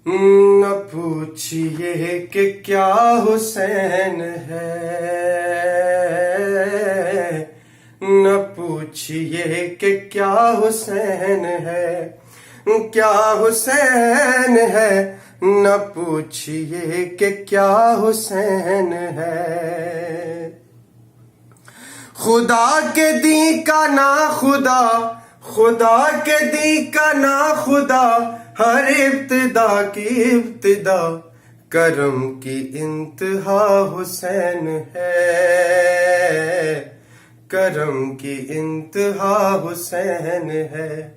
نہ پوچھئے کہ کیا حسین ہے، نہ پوچھئے کہ کیا حسین ہے، کیا حسین ہے، نہ پوچھئے کہ کیا حسین ہے۔ خدا کے دین کا نا خدا، خدا کے دین کا نا خدا، ہر ابتدا کی ابتدا، کرم کی انتہا حسین ہے، کرم کی انتہا حسین ہے۔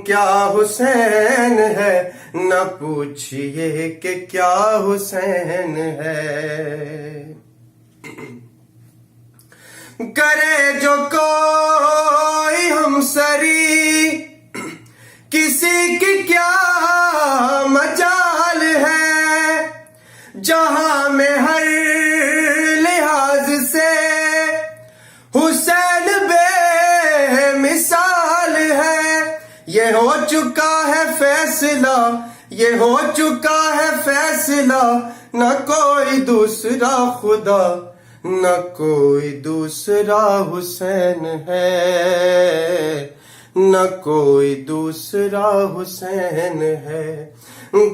کیا حسین ہے، نہ پوچھئے کہ کیا حسین ہے۔ کرے جو کوئی ہمسری، کسی کی کیا مجال ہے، جہاں میں ہر لحاظ سے حسین بے مثال ہے۔ یہ ہو چکا ہے فیصلہ، یہ ہو چکا ہے فیصلہ، نہ کوئی دوسرا خدا، نہ کوئی دوسرا حسین ہے، نہ کوئی دوسرا حسین ہے۔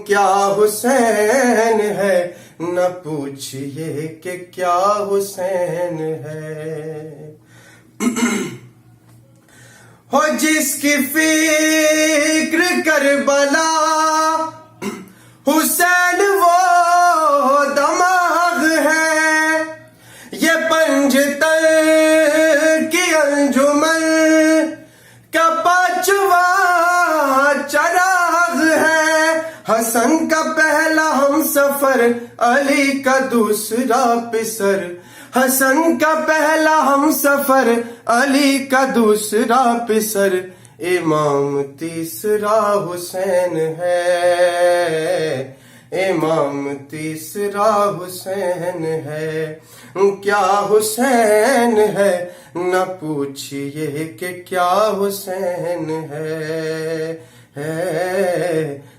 کیا حسین ہے، نہ پوچھئے کہ کیا حسین ہے۔ ہو جس کی فکر کربلا، حسین وہ دماغ ہے۔ یہ پنجتن کی انجمن کا پانچواں چراغ ہے۔ حسن کا پہلا ہم سفر، علی کا دوسرا پسر، حسن کا پہلا ہم سفر، علی کا دوسرا پسر، امام تیسرا حسین ہے، امام تیسرا حسین ہے۔ کیا حسین ہے، نہ پوچھئے کہ کیا حسین ہے،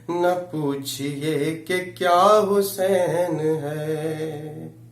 نہ پوچھئے کہ کیا حسین ہے۔